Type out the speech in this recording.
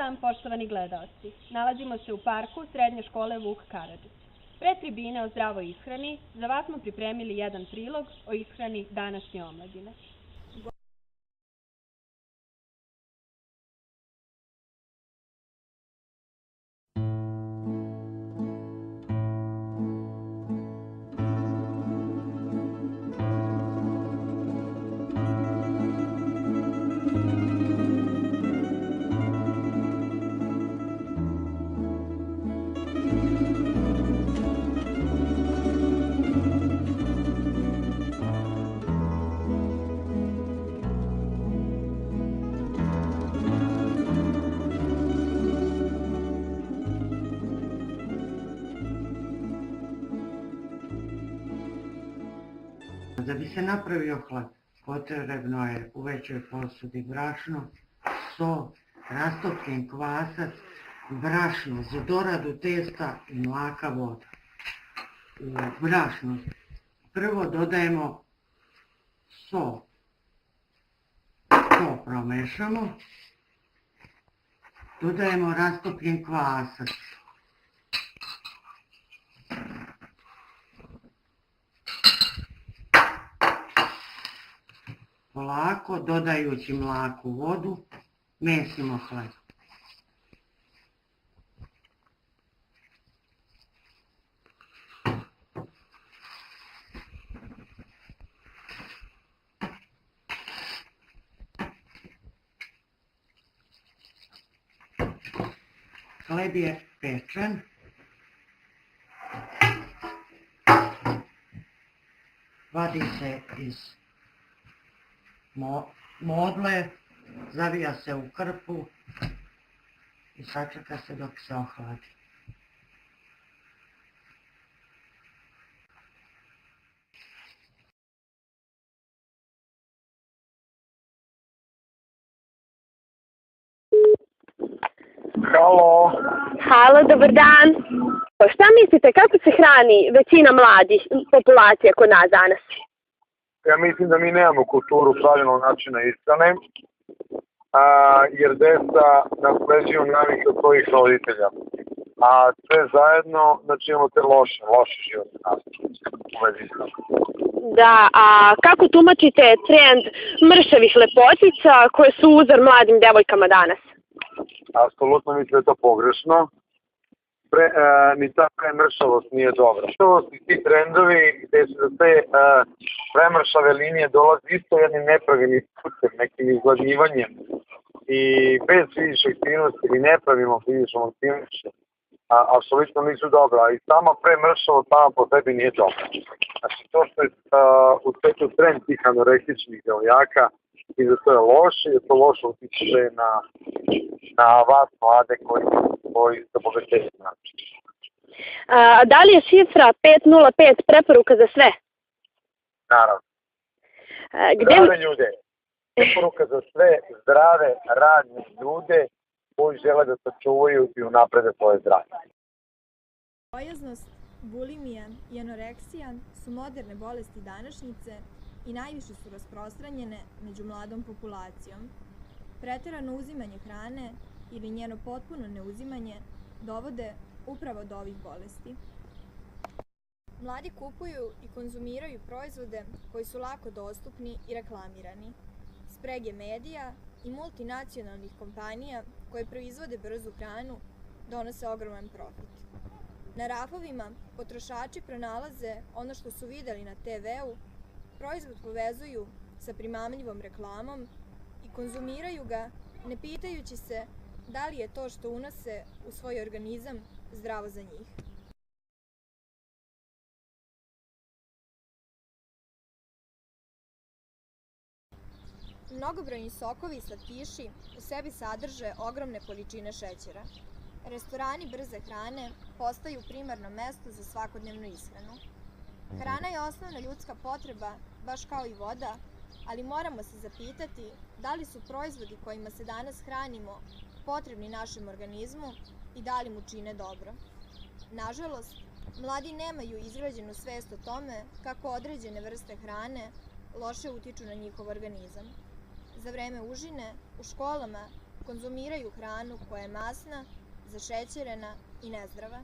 dan, poštovani gledaoci. Nalazimo se u parku Srednje škole Vuk Karadžić. Pre tribine o zdravoj ishrani za vas smo pripremili jedan prilog o ishrani današnje omladine. Da bi se napravio hleb, potrebno je u većoj posudi brašno, so, rastopljen kvasac, brašno za doradu testa i mlaka voda. U brašno prvo dodajemo so, to promešamo, dodajemo rastopljen kvasac, polako, dodajući mlaku vodu, mesimo hleb. Hleb je pečen. Vadi se iz modle, zavija se u krpu i sačeka se dok se ohladi. Halo. Halo, dobar dan. Šta mislite, kako se hrani većina mladih populacija kod nas danas? Ja mislim da mi nemamo kulturu pravilnog načina ishrane, jer deca nasleđuju navike od svojih roditelja. A sve zajedno, znači imamo te loše životne navike u vezi ishrane. Da, a kako tumačite trend mršavih lepotica koje su uzor mladim devojkama danas? Apsolutno mislim da je to pogrešno. Ni ta premršavost nije dobra. Mršavost i ti trendovi gde se za te premršave linije dolazi isto jednim nepravilnim putem, nekim izgladnjivanjem i bez fizičke aktivnosti ili nepravilnom fizičnom aktivnosti, apsolutno nisu dobra. I sama premršavost sama po sebi nije dobra. Znači to što je u svetu trend tih anorektičnih devojaka i da to je loše, jer to loše utiče na vas mlade koji se bogatejaju način. Da li je šifra 505 preporuka za sve? Naravno. Zdrave ljude. Preporuka za sve zdrave, radne ljude koji žele da sačuvaju i unaprede svoje zdravlje. Gojaznost, bulimija i anoreksija su moderne bolesti današnjice i najviše su rasprostranjene među mladom populacijom. Preterano uzimanje hrane ili njeno potpuno neuzimanje dovode upravo do ovih bolesti. Mladi kupuju i konzumiraju proizvode koji su lako dostupni i reklamirani. Sprege medija i multinacionalnih kompanija koje proizvode brzu hranu donose ogroman profit. Na rafovima potrošači pronalaze ono što su videli na TV-u, proizvod povezuju sa primamljivom reklamom i konzumiraju ga ne pitajući se da li je to što unose u svoj organizam zdravo za njih. Mnogobrojni sokovi i slatkiši u sebi sadrže ogromne količine šećera. Restorani brze hrane postaju primarno mesto za svakodnevnu ishranu. Hrana je osnovna ljudska potreba, baš kao i voda, ali moramo se zapitati da li su proizvodi kojima se danas hranimo potrebni našem organizmu i da li mu čine dobro. Nažalost, mladi nemaju izgrađenu svest o tome kako određene vrste hrane loše utiču na njihov organizam. Za vreme užine, u školama konzumiraju hranu koja je masna, zašećerena i nezdrava.